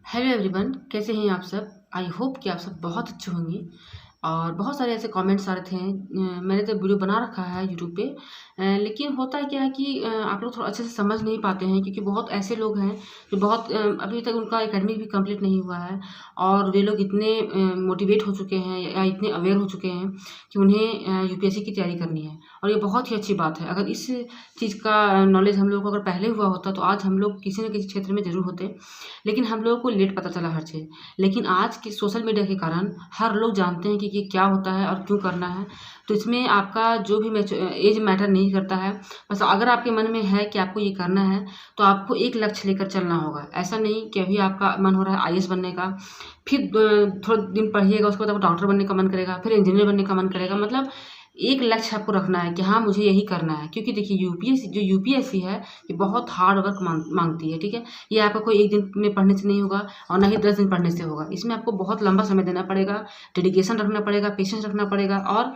Hello everyone, कैसे हैं आप सब। आई होप कि आप सब बहुत अच्छे होंगे। और बहुत सारे ऐसे कमेंट्स आ रहे थे। मैंने तो वीडियो बना रखा है यूट्यूब पे। लेकिन होता है क्या है कि आप लोग थोड़ा अच्छे से समझ नहीं पाते हैं, क्योंकि बहुत ऐसे लोग हैं जो बहुत अभी तक उनका एकेडमिक भी कंप्लीट नहीं हुआ है। और वे लोग इतने मोटिवेट हो चुके हैं या इतने अवेयर हो चुके हैं कि उन्हें यूपीएससी की तैयारी करनी है। और ये बहुत ही अच्छी बात है। अगर इस चीज़ का नॉलेज हम लोग को अगर पहले हुआ होता तो आज हम लोग किसी न किसी क्षेत्र में ज़रूर होते। लेकिन हम लोगों को लेट पता चला हर चीज़। लेकिन आज के सोशल मीडिया के कारण हर लोग जानते हैं कि ये क्या होता है और क्यों करना है। तो इसमें आपका जो भी एज मैटर नहीं करता है। बस अगर आपके मन में है कि आपको ये करना है तो आपको एक लक्ष्य लेकर चलना होगा। ऐसा नहीं कि अभी आपका मन हो रहा है आईएएस बनने का, फिर थोड़े दिन पढ़िएगा, उसके बाद आपको डॉक्टर बनने का मन करेगा, फिर इंजीनियर बनने का मन करेगा। मतलब एक लक्ष्य आपको रखना है कि हाँ मुझे यही करना है। क्योंकि देखिए यूपीएससी है, ये बहुत हार्ड वर्क मांगती है। ठीक है, ये आपका कोई एक दिन में पढ़ने से नहीं होगा और ना ही 10 दिन पढ़ने से होगा। इसमें आपको बहुत लंबा समय देना पड़ेगा, डेडिकेशन रखना पड़ेगा, पेशेंस रखना पड़ेगा और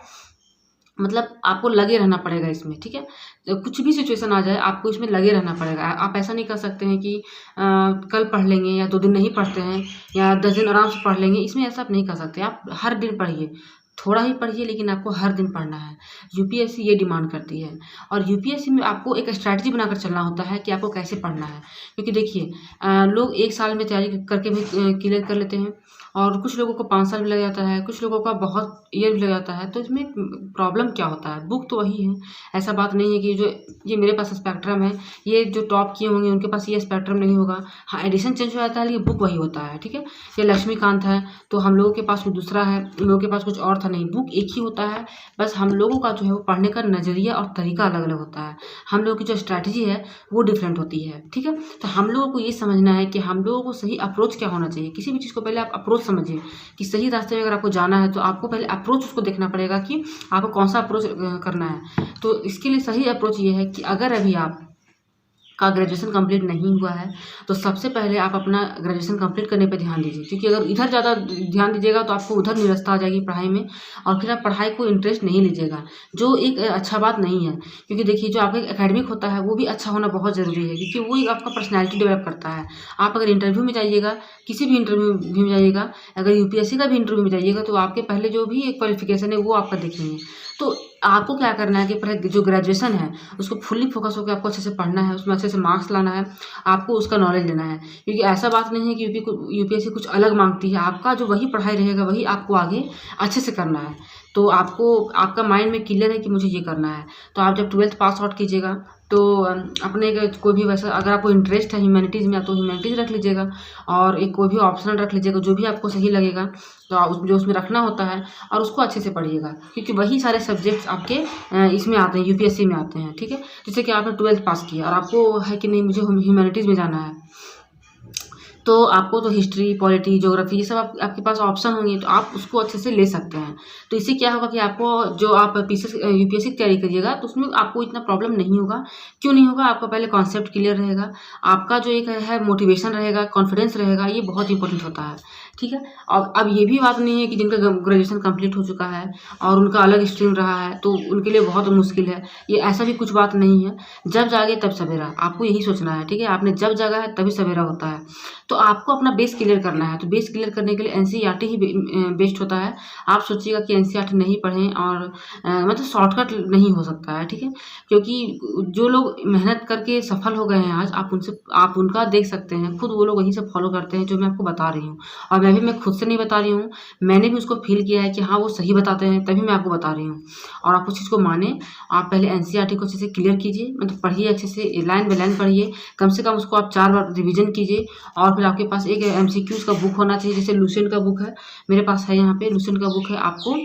मतलब आपको लगे रहना पड़ेगा इसमें। ठीक है, तो कुछ भी सिचुएशन आ जाए आपको इसमें लगे रहना पड़ेगा। आप ऐसा नहीं कर सकते हैं कि कल पढ़ लेंगे या 2 दिन नहीं पढ़ते हैं या 10 दिन आराम से पढ़ लेंगे। इसमें ऐसा आप नहीं कर सकते। आप हर दिन पढ़िए, थोड़ा ही पढ़िए लेकिन आपको हर दिन पढ़ना है। यूपीएससी ये डिमांड करती है। और यूपीएससी में आपको एक स्ट्रैटेजी बनाकर चलना होता है कि आपको कैसे पढ़ना है। क्योंकि देखिए लोग 1 साल में तैयारी करके भी क्लियर कर लेते हैं और कुछ लोगों को 5 साल भी लग जाता है, कुछ लोगों का बहुत ईयर भी लग जाता है। तो इसमें प्रॉब्लम क्या होता है, बुक तो वही है। ऐसा बात नहीं है कि जो ये मेरे पास स्पेक्ट्रम है, ये जो टॉप किए होंगे उनके पास ये स्पेक्ट्रम नहीं होगा। हाँ, एडिशन चेंज हो जाता है लेकिन बुक वही होता है। ठीक है, ये लक्ष्मीकांत है तो हम लोगों के पास कुछ दूसरा है, उन लोगों के पास कुछ और था। नहीं, बुक एक ही होता है। बस हम लोगों का जो है वो पढ़ने का नज़रिया और तरीका अलग अलग होता है। हम लोगों की जो स्ट्रैटेजी है वो डिफरेंट होती है। ठीक है, तो हम लोगों को ये समझना है कि हम लोगों को सही अप्रोच क्या होना चाहिए। किसी भी चीज़ को पहले आप अप्रोच समझिए कि सही रास्ते में अगर आपको जाना है तो आपको पहले अप्रोच उसको देखना पड़ेगा कि आपको कौन सा अप्रोच करना है। तो इसके लिए सही अप्रोच ये है कि अगर अभी आप का ग्रेजुएशन कंप्लीट नहीं हुआ है तो सबसे पहले आप अपना ग्रेजुएशन कंप्लीट करने पे ध्यान दीजिए। क्योंकि अगर इधर ज़्यादा ध्यान दीजिएगा तो आपको उधर निरस्ता आ जाएगी पढ़ाई में और फिर आप पढ़ाई को इंटरेस्ट नहीं लीजिएगा, जो एक अच्छा बात नहीं है। क्योंकि देखिए जो आपका एकेडमिक होता है वो भी अच्छा होना बहुत ज़रूरी है, क्योंकि वो ही आपका पर्सनैलिटी डेवलप करता है। आप अगर इंटरव्यू में जाइएगा, किसी भी इंटरव्यू में जाइएगा, अगर यूपीएससी का भी इंटरव्यू में जाइएगा तो आपके पहले जो भी एक क्वालिफिकेशन है वो आपका देखेंगे। तो आपको क्या करना है कि पहले जो ग्रेजुएशन है उसको फुल्ली फोकस होकर आपको अच्छे से पढ़ना है, उसमें अच्छे से मार्क्स लाना है, आपको उसका नॉलेज लेना है। क्योंकि ऐसा बात नहीं है कि यूपीएससी कुछ अलग मांगती है। आपका जो वही पढ़ाई रहेगा वही आपको आगे अच्छे से करना है। तो आपको आपका माइंड में क्लियर है कि मुझे ये करना है। तो आप जब 12th पास आउट कीजिएगा तो अपने कोई भी वैसा अगर आपको इंटरेस्ट है ह्यूमैनिटीज़ में तो ह्यूमैनिटीज़ रख लीजिएगा और एक कोई भी ऑप्शनल रख लीजिएगा, जो भी आपको सही लगेगा तो आप जो उसमें रखना होता है और उसको अच्छे से पढ़िएगा। क्योंकि वही सारे सब्जेक्ट्स आपके इसमें आते हैं, यूपीएससी में आते हैं। ठीक है, जैसे कि आपने 12th पास किया और आपको है कि नहीं मुझे ह्यूमैनिटीज़ में जाना है, तो आपको तो हिस्ट्री, पॉलिटी, ज्योग्राफी ये सब आपके पास ऑप्शन होंगे तो आप उसको अच्छे से ले सकते हैं। तो इससे क्या होगा कि आपको जो आप यूपीएससी की तैयारी करिएगा तो उसमें आपको इतना प्रॉब्लम नहीं होगा। क्यों नहीं होगा? आपका पहले कॉन्सेप्ट क्लियर रहेगा, आपका जो एक है मोटिवेशन रहेगा, कॉन्फिडेंस रहेगा, ये बहुत इंपॉर्टेंट होता है। ठीक है, और अब ये भी बात नहीं है कि जिनका ग्रेजुएशन कंप्लीट हो चुका है और उनका अलग स्ट्रीम रहा है तो उनके लिए बहुत मुश्किल है, ये ऐसा भी कुछ बात नहीं है। जब जागे तब सवेरा, आपको यही सोचना है। ठीक है, आपने जब जागा है तभी सवेरा होता है। तो आपको अपना बेस क्लियर करना है। तो बेस क्लियर करने के लिए एनसीईआरटी ही बेस्ट होता है। आप सोचिएगा कि एनसीईआरटी नहीं पढ़ें और मतलब शॉर्टकट नहीं हो सकता है। ठीक है, क्योंकि जो लोग मेहनत करके सफल हो गए हैं आज, आप उनका देख सकते हैं, खुद वो लोग वही सब फॉलो करते हैं जो मैं आपको बता रही हूँ। और मैं खुद से नहीं बता रही हूँ, मैंने भी उसको फील किया है कि हाँ वो सही बताते हैं, तभी मैं आपको बता रही हूँ। और आप उस चीज़ को माने। आप पहले एनसीईआरटी को अच्छे से क्लियर कीजिए, मतलब पढ़िए अच्छे से, लाइन बाय लाइन पढ़िए, कम से कम उसको आप 4 बार रिविजन कीजिए। और फिर आपके पास एक एमसीक्यूज का बुक होना चाहिए, जैसे लुसेंट का बुक है, मेरे पास है यहाँ पे लुसेंट का बुक है। आपको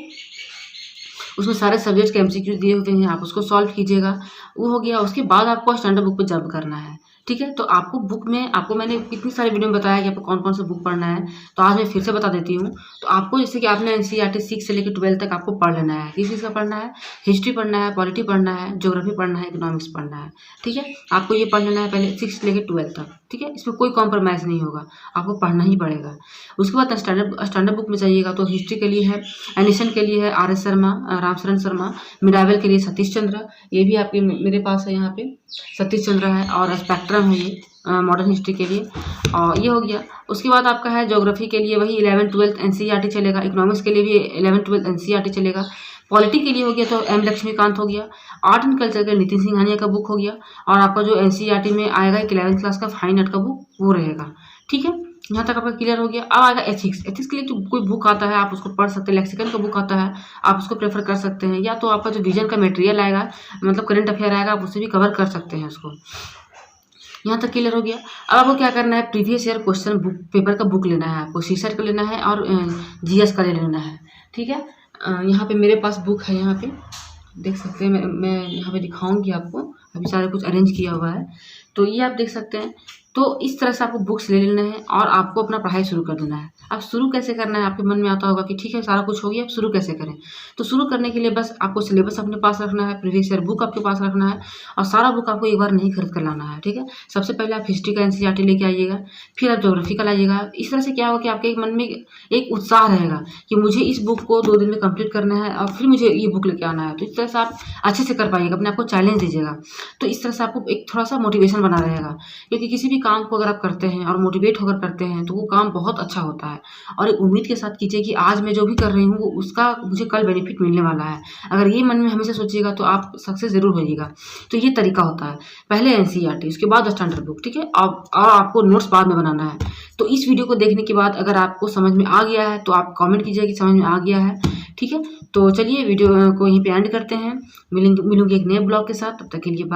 उसमें सारे सब्जेक्ट के एमसीक्यूज दिए हुए हैं, आप उसको सॉल्व कीजिएगा। वो हो गया, उसके बाद आपको स्टैंडर्ड बुक पे जंप करना है। ठीक है, तो आपको बुक में आपको मैंने कितनी सारी वीडियो में बताया कि आपको कौन कौन सा बुक पढ़ना है, तो आज मैं फिर से बता देती हूँ। तो आपको जैसे कि आपने एनसीईआरटी 6 से लेकर 12 तक आपको पढ़ लेना है। किस चीज़ का पढ़ना है? हिस्ट्री पढ़ना है, पॉलिटी पढ़ना है, ज्योग्राफी पढ़ना है, इकोनॉमिक्स पढ़ना है। ठीक है, आपको ये पढ़ लेना है पहले 6 से लेकर 12 तक। ठीक है, इसमें कोई कॉम्प्रोमाइज़ नहीं होगा, आपको पढ़ना ही पड़ेगा। उसके बाद स्टैंडर्ड बुक में जाइएगा तो हिस्ट्री के लिए है, एनिशन के लिए है आर.एस. शर्मा, रामशरण शर्मा, मिडावल के लिए सतीश चंद्र, ये भी आपके मेरे पास है यहाँ पे सतीश चंद्र है। और स्पेक्ट्रम है, ये मॉडर्न हिस्ट्री के लिए, और ये हो गया। उसके बाद आपका है ज्योग्राफी के लिए वही 11th-12th NCERT चलेगा, इकोनॉमिक्स के लिए भी 11th-12th NCERT चलेगा, पॉलिटी के लिए हो गया तो M लक्ष्मीकांत हो गया, आर्ट एंड कल्चर का नितिन सिंघानिया का बुक हो गया, और आपका जो NCERT में आएगा 11th क्लास का फाइन आर्ट का बुक वो रहेगा। ठीक है, यहाँ तक आपका क्लियर हो गया। अब आएगा एथिक्स। एथिक्स के लिए तो कोई बुक आता है, आप उसको पढ़ सकते हैं, लेक्सिकन का बुक आता है, आप उसको प्रेफर कर सकते हैं, या तो आपका जो विजन का मटेरियल आएगा, मतलब करंट अफेयर आएगा, आप उससे भी कवर कर सकते हैं उसको। यहाँ तक क्लियर हो गया। अब आपको क्या करना है, previous year question book paper का बुक लेना है, आपको सीसेट का लेना है और GS का ले लेना है। ठीक है, यहाँ पे मेरे पास बुक है, यहाँ पे देख सकते हैं, मैं यहाँ पे दिखाऊंगी आपको, अभी सारा कुछ अरेंज किया हुआ है, तो ये आप देख सकते हैं। तो इस तरह से आपको बुक्स ले लेना है और आपको अपना पढ़ाई शुरू कर देना है। अब शुरू कैसे करना है, आपके मन में आता होगा कि ठीक है सारा कुछ हो गया, अब शुरू कैसे करें। तो शुरू करने के लिए बस आपको सिलेबस अपने पास रखना है, प्रीवियस ईयर बुक आपके पास रखना है, और सारा बुक आपको एक बार नहीं खरीद कर लाना है। ठीक है, सबसे पहले आप हिस्ट्री का NCERT लेके आइएगा, फिर आप ज्योग्राफी का लाइएगा। इस तरह से क्या होगा कि आपके मन में एक उत्साह रहेगा कि मुझे इस बुक को 2 दिन में कंप्लीट करना है और फिर मुझे ये बुक लेके आना है। तो इस तरह से आप अच्छे से कर पाइएगा, अपने आप को चैलेंज दीजिएगा। तो इस तरह से आपको एक थोड़ा सा मोटिवेशन बना रहेगा, क्योंकि किसी भी काम को अगर आप करते हैं और मोटिवेट होकर करते हैं तो वो काम बहुत अच्छा होता है। और एक उम्मीद के साथ कीजिए कि आज मैं जो भी कर रही हूँ वो उसका मुझे कल बेनिफिट मिलने वाला है। अगर ये मन में हमेशा सोचिएगा तो आप सक्सेस जरूर होइएगा। तो ये तरीका होता है, पहले NCERT, उसके बाद स्टैंडर्ड बुक। ठीक है, और आपको नोट्स बाद में बनाना है। तो इस वीडियो को देखने के बाद अगर आपको समझ में आ गया है तो आप कमेंट कीजिए कि समझ में आ गया है। ठीक है, तो चलिए वीडियो को यहीं पे एंड करते हैं, मिलूंगी एक नए ब्लॉग के साथ, तब तक के लिए बाय।